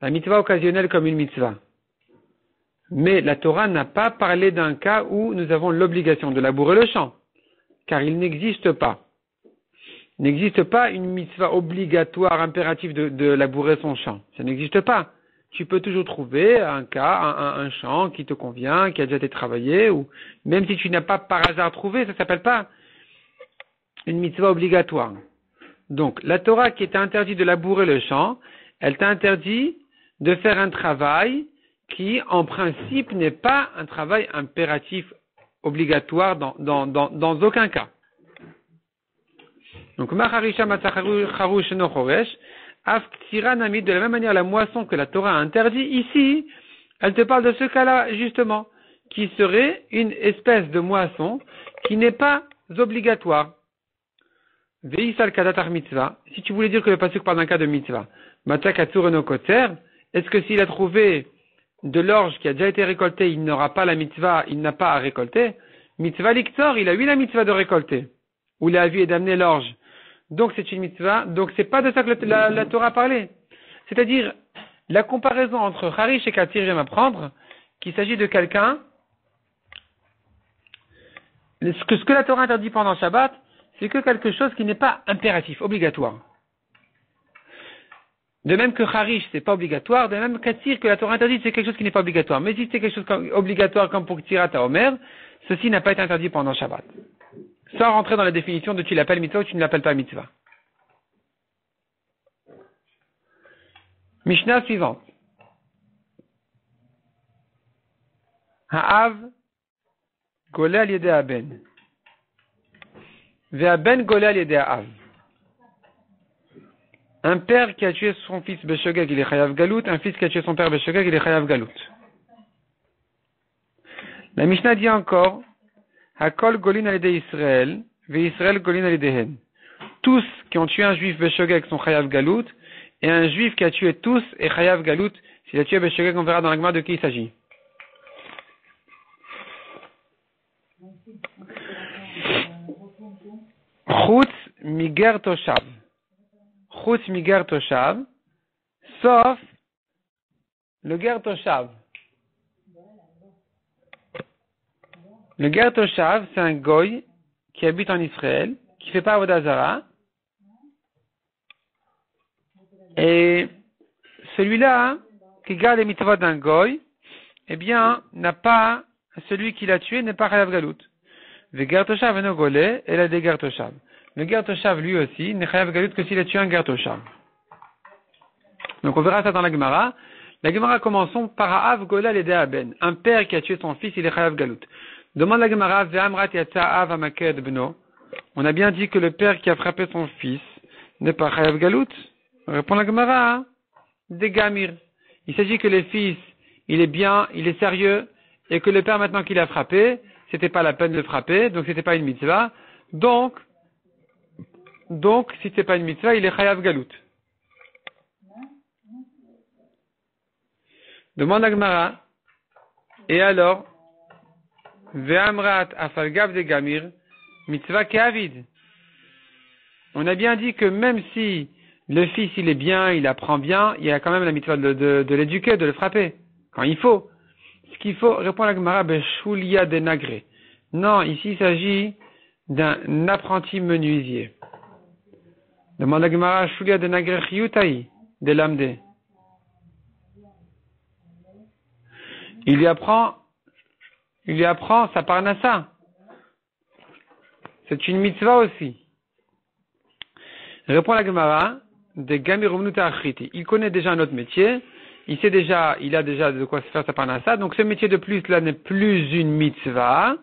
la mitzvah occasionnelle comme une mitzvah, mais la Torah n'a pas parlé d'un cas où nous avons l'obligation de labourer le champ, car il n'existe pas. Il n'existe pas une mitzvah obligatoire, impérative de labourer son champ. Ça n'existe pas. Tu peux toujours trouver un cas, un champ qui te convient, qui a déjà été travaillé, ou même si tu n'as pas par hasard trouvé, ça ne s'appelle pas une mitzvah obligatoire. Donc, la Torah qui t'a interdit de labourer le champ, elle t'a interdit de faire un travail qui, en principe, n'est pas un travail impératif obligatoire dans aucun cas. Donc, Macharisha Matzacharush no Choresh, Af Ktira Namid, de la même manière, la moisson que la Torah a interdit, ici, elle te parle de ce cas-là, justement, qui serait une espèce de moisson qui n'est pas obligatoire. Veisal Kadatar Mitzvah, si tu voulais dire que le pasuk parle d'un cas de mitzvah, Matzakatsur no Kotzer, est-ce que s'il a trouvé de l'orge qui a déjà été récolté, il n'aura pas la mitzvah, il n'a pas à récolter? Mitzvah Liktor, il a eu la mitzvah de récolter, ou il a vu et d'amener l'orge. Donc c'est une mitzvah, donc c'est pas de ça que la Torah parlait. C'est-à-dire, la comparaison entre Harish et Katir vient m'apprendre qu'il s'agit de quelqu'un, ce que la Torah interdit pendant Shabbat, c'est que quelque chose qui n'est pas impératif, obligatoire. De même que Harish, c'est pas obligatoire, de même Katir, que la Torah interdit, c'est quelque chose qui n'est pas obligatoire. Mais si c'est quelque chose obligatoire comme pour Ktirat Omer, ceci n'a pas été interdit pendant Shabbat. Sans rentrer dans la définition de tu l'appelles mitzvah ou tu ne l'appelles pas mitzvah. Mishnah suivante. Ha'av goleh al yedei aben. Ve'aben goleh al yedei ha'av. Un père qui a tué son fils Beshogeg, il est chayav galout. Un fils qui a tué son père Beshogeg, il est chayav galout. La Mishnah dit encore, Hakol golin al yedei Israël, ve'Israël golin al yedeihen. Tous qui ont tué un juif Beshogeg sont chayav galout, et un juif qui a tué tous est chayav galout. S'il a tué Beshogeg, on verra dans la Gemara de qui il s'agit. Chutz miger toshav. Chutz miger toshav, sauf le ger toshav. Le ger toshav, c'est un goy qui habite en Israël, qui fait pas avodah zara. Et celui-là, qui garde les mitzvot d'un goy, eh bien, n'a pas, celui qui l'a tué n'est pas chayav galout. Le ger toshav eno goleh, et la de ger toshav. Le ger toshav, lui aussi, n'est chayav galout que s'il a tué un ger toshav. Donc on verra ça dans la Gemara. La Gemara commençons par Ha'av goleh al yedei aben. Un père qui a tué son fils, il est chayav galout. Demande la Gemara, ve'amrat yatsa av amaked bno. On a bien dit que le père qui a frappé son fils n'est pas chayav galout. Répond la Gemara, des gamir. Il s'agit que le fils, il est bien, il est sérieux, et que le père maintenant qu'il a frappé, c'était pas la peine de le frapper, donc c'était pas une mitzvah. Donc, si c'est pas une mitzvah, il est chayav galout. Demande la Gemara, et alors, ve'amrat afalgav de gamir, mitzvah ke'avid. On a bien dit que même si le fils il est bien, il apprend bien, il y a quand même la mitzvah de l'éduquer, de le frapper, quand il faut. Ce qu'il faut, répond la Gemara, beshulia de nagré. Non, ici il s'agit d'un apprenti menuisier. Demande la Gemara, shulia de nagré chiyutai, de l'amde. Il lui apprend sa parnassa. C'est une mitzvah aussi. Répond la Gemara, de Gamirumnuta Achriti. Il connaît déjà un autre métier, il a déjà de quoi se faire sa parnassa, donc ce métier de plus là n'est plus une mitzvah.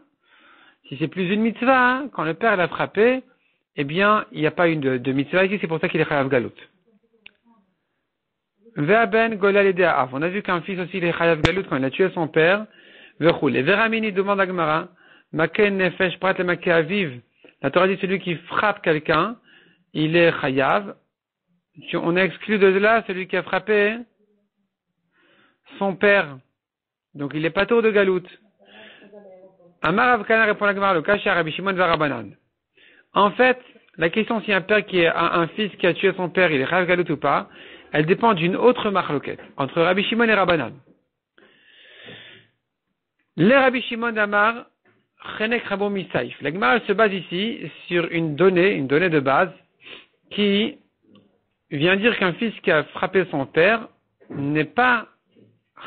Si c'est plus une mitzvah, quand le père l'a frappé, eh bien, il n'y a pas une de mitzvah ici, c'est pour ça qu'il est chayav galout. Ve'aben goleh al yedei ha'av. On a vu qu'un fils aussi il est chayav galout quand il a tué son père. Ve'chul. Et Veramini demande à Gemara, Maken nefesh prat le make aviv. La Torah dit celui qui frappe quelqu'un, il est chayav. On a exclu de là celui qui a frappé son père. Donc il est pas tour de galout. Amar Avkana répond la Gemara, le Kasha Rabbi Shimon Varabanan. En fait, la question si un père qui a un fils qui a tué son père, il est chayav galout ou pas, elle dépend d'une autre marloquette entre Rabbi Shimon et Rabbanan. Les Rabbi Shimon Amar Chenek Rabo Misaif. La Gemara se base ici sur une donnée de base qui vient dire qu'un fils qui a frappé son père n'est pas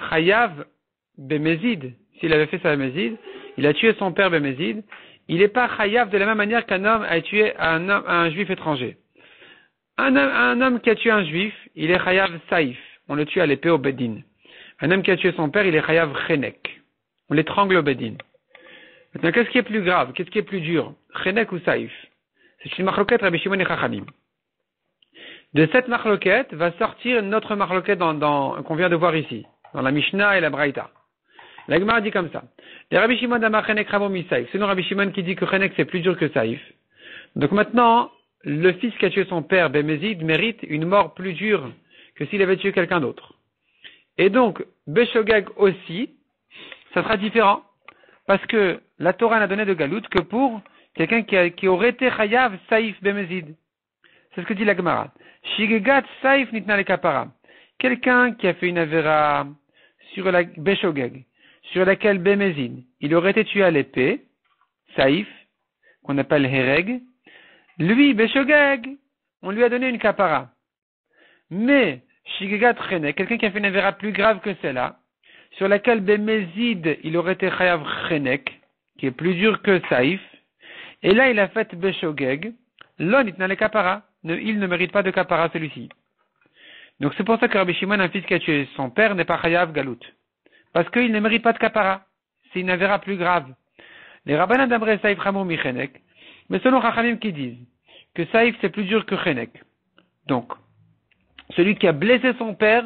chayav bemezid. S'il avait fait ça bemezid, il a tué son père bemezid, il n'est pas chayav de la même manière qu'un homme a tué un juif étranger. Un homme qui a tué un juif, il est chayav saïf. On le tue à l'épée au bedin. Un homme qui a tué son père, il est chayav chenek. On l'étrangle au bedin. Maintenant, qu'est-ce qui est plus grave? Qu'est-ce qui est plus dur? Chenek ou saïf? C'est une marloquette Rabbi Shimon et Chachamim. De cette marloquette va sortir notre marloquette qu'on vient de voir ici, dans la Mishnah et la Braïta. La Gemara dit comme ça. Les Rabbi Shimon d'Amar Chenek Ramo mi Saïf. C'est nous Rabbi Shimon qui dit que Chenek c'est plus dur que Saïf. Donc maintenant, le fils qui a tué son père, Bémézid, mérite une mort plus dure que s'il avait tué quelqu'un d'autre. Et donc, Beshogeg aussi, ça sera différent. Parce que la Torah n'a donné de galout que pour quelqu'un qui aurait été chayav saïf bemezid. C'est ce que dit la Gemara. Shigegat saïf nitna le kapara. Quelqu'un qui a fait une avera sur la beshogeg, sur laquelle bemezid, il aurait été tué à l'épée, saïf, qu'on appelle hereg. Lui, beshogeg, on lui a donné une kapara. Mais, shigegat chene, quelqu'un qui a fait une avera plus grave que celle-là, sur laquelle Bémézid, il aurait été chayav chenek, qui est plus dur que saïf, et là il a fait beshogeg, l'on itna le kapara, il ne mérite pas de kapara celui-ci. Donc c'est pour ça que Rabbi Shimon, un fils qui a tué son père, n'est pas chayav galout. Parce qu'il ne mérite pas de kapara. C'est une avéra plus grave. Les rabbanan d'Amré saïf ramou mi chenek, mais selon Chachamim qui disent que saïf c'est plus dur que chenek. Donc, celui qui a blessé son père,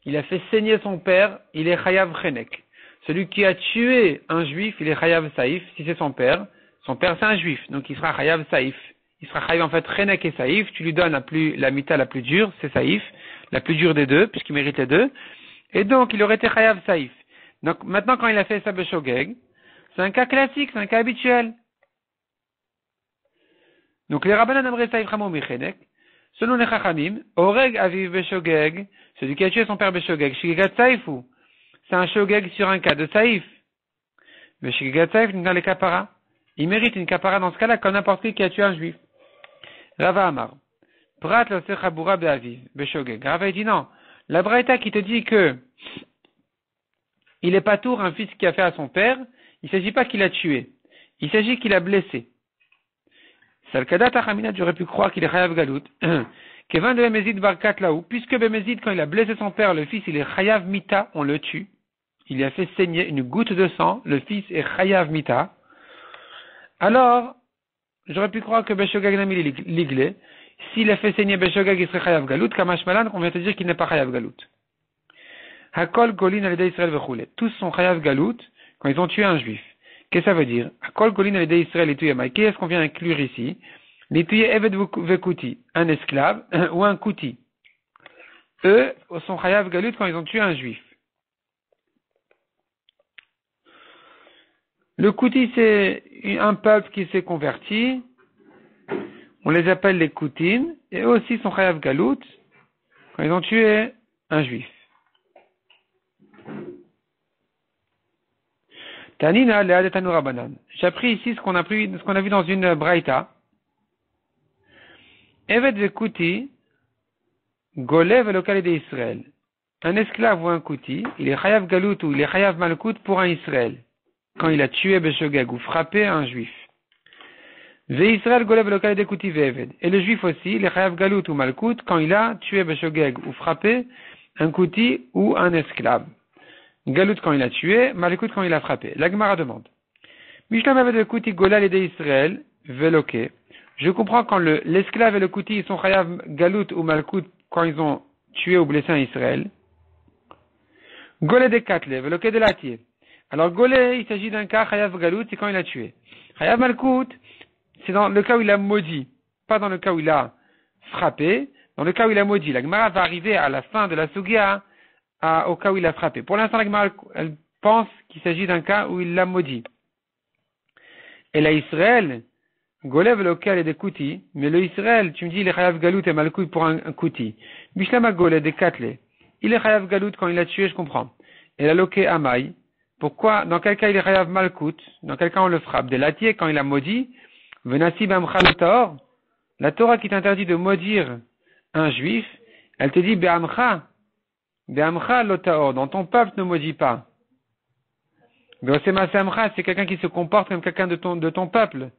il a fait saigner son père, il est chayav chenek. Celui qui a tué un juif, il est chayav saïf, si c'est son père c'est un juif, donc il sera chayav saïf. Il sera chayav en fait chenek et saïf, tu lui donnes la mita la plus dure, c'est saïf, la plus dure des deux, puisqu'il mérite les deux, et donc il aurait été chayav saïf. Donc maintenant quand il a fait sa beshogeg, c'est un cas classique, c'est un cas habituel. Donc les rabbanan amré saïf ramou mi chenek, selon les chachamim, oreg aviv beshogeg, celui qui a tué son père beshogeg, shigegat saïfou, c'est un shogeg sur un cas de saïf. Mais shigegat saïf n'est pas les kapara. Il mérite une kapara dans ce cas-là comme n'importe qui a tué un juif. Rava Amar. Prat lo sechabura be'aviv beshogeg. Rava dit non. La braïta qui te dit que il est pas tour un fils qui a fait à son père, il s'agit pas qu'il a tué. Il s'agit qu'il a blessé. Salkadat Achamina, j'aurais pu croire qu'il est chayav galout. Kevin de Bémézid barkat laou, puisque Bémézid, quand il a blessé son père, le fils, il est chayav mita, on le tue. Il lui a fait saigner une goutte de sang, le fils est chayav mita. Alors, j'aurais pu croire que Beshogag nami l'iglé. S'il a fait saigner Beshogag, il serait chayav galout, Kamash Malan, on vient te dire qu'il n'est pas chayav galout. Hakol golin alidei Israël vechule. Tous sont chayav galout quand ils ont tué un juif. Qu'est-ce que ça veut dire? Hakol golin alidei Israël et tuyamai. Qu'est-ce qu'on vient inclure ici? Les tuyé eved vekuti, un esclave ou un kouti. Eux sont chayav galout quand ils ont tué un juif. Le kouti, c'est un peuple qui s'est converti. On les appelle les koutines. Et eux aussi sont chayav galout quand ils ont tué un juif. Tanina le'adetanu rabanan. J'ai appris ici ce qu'on a vu dans une braïta. Eved vekuti golev elokal de Israël. Un esclave ou un kouti, il est chayav galout ou il est chayav malkout pour un Israël. Quand il a tué Beshogeg ou frappé un juif. Ve Israël golev elokal de kouti ve'eved. Et le juif aussi, il est chayav galout ou malkout quand il a tué Beshogeg ou frappé un kouti ou un esclave. Galout quand il a tué, malkout quand il a frappé. La Gemara demande. Mishlam eved vekuti golal de Israël veloke. Je comprends quand l'esclave et le kouti ils sont chayav galout ou malkout quand ils ont tué ou blessé un Israël. Golé de katle, veloke de latier. Alors golé, il s'agit d'un cas chayav galout, c'est quand il a tué. Chayav malkout, c'est dans le cas où il a maudit, pas dans le cas où il a frappé, dans le cas où il a maudit. La Gemara va arriver à la fin de la sugia au cas où il a frappé. Pour l'instant, la Gemara elle pense qu'il s'agit d'un cas où il l'a maudit. Et la Israël, Golev local et des kouti, mais le Israël, tu me dis, il est chayav galout et malkout pour un kouti. Bishlama Golev des katle. Il est chayav galout quand il a tué, je comprends. Et la loke amai. Pourquoi, dans quel cas il est chayav malkout? Dans quel cas on le frappe? Des latiers quand il a maudit. Venasib amcha lotaor. La Torah qui t'interdit de maudire un juif, elle te dit, be'amcha lotaor. Dans ton peuple ne maudit pas. Be'osema c'est quelqu'un qui se comporte comme quelqu'un de ton peuple.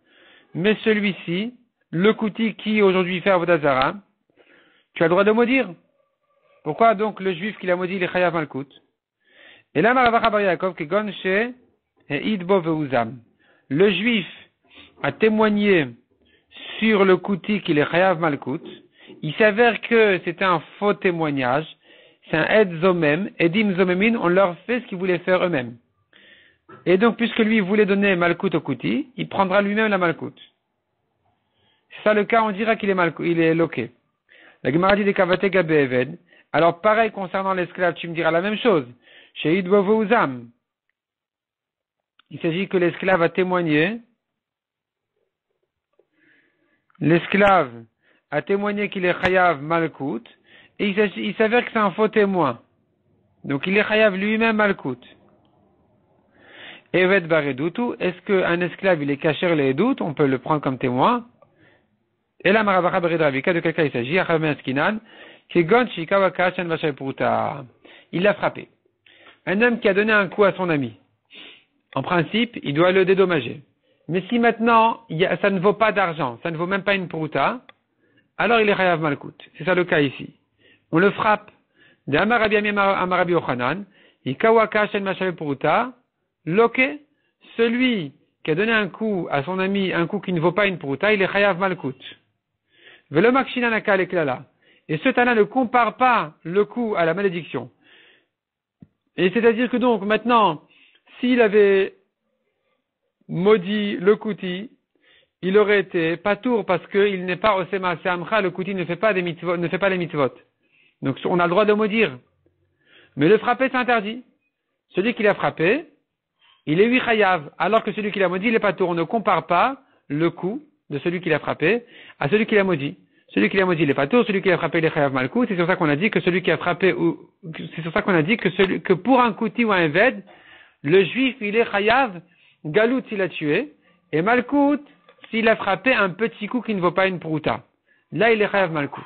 Mais celui-ci, le kouti qui aujourd'hui fait Avodazara, tu as le droit de maudire. Pourquoi donc le juif qui l'a maudit, il est chayav malkout? Et là, Maravacha Bar Yaakov, que gonche et idbo veuzam. Le juif a témoigné sur le kouti qu'il est chayav malkout, il s'avère que c'était un faux témoignage, c'est un ed zomem, edim zomemin, on leur fait ce qu'ils voulaient faire eux-mêmes. Et donc, puisque lui voulait donner malkout au kouti, il prendra lui-même la malkout. C'est ça le cas, on dira qu'il est il est loqué. La Gemara dit des kavate gabe eved. Alors, pareil concernant l'esclave, tu me diras la même chose. Chez Idbovo Uzam. Il s'agit que l'esclave a témoigné. L'esclave a témoigné qu'il est chayav malkout. Et il s'avère que c'est un faux témoin. Donc, il est chayav lui-même malkout. Evet baredutu. Est-ce qu'un esclave, il est caché les doutes? On peut le prendre comme témoin. Et là, Maravacha Beredravika, de quel cas il s'agit? Achamé Askinan. Il l'a frappé. Un homme qui a donné un coup à son ami. En principe, il doit le dédommager. Mais si maintenant, ça ne vaut pas d'argent, ça ne vaut même pas une prouta, alors il est chayav malkout. C'est ça le cas ici. On le frappe. De Amarabi Amarabi Ochanan, Ikawaka Shen Mashav Prouta, Loke, celui qui a donné un coup à son ami, un coup qui ne vaut pas une prouta, il est chayav malkout. Velo Makshinanaka Leklala. Et ce Tana ne compare pas le coup à la malédiction. Et c'est-à-dire que donc, maintenant, s'il avait maudit le Kouti, il aurait été patour parce qu'il n'est pas au Sema Seamcha, le Kouti ne fait pas les mitzvot. Donc, on a le droit de maudire. Mais le frapper, c'est interdit. Celui qui l'a frappé, il est huit chayav, alors que celui qui l'a maudit, il est patour. On ne compare pas le coup de celui qui l'a frappé à celui qui l'a maudit. Celui qui l'a maudit, il est patour, celui qui l'a frappé, il est chayav malkout. C'est sur ça qu'on a dit que celui qui a frappé, c'est sur ça qu'on a dit que pour un kouti ou un ved, le juif, il est chayav galout s'il a tué, et malkout s'il a frappé un petit coup qui ne vaut pas une prouta. Là, il est chayav malkout.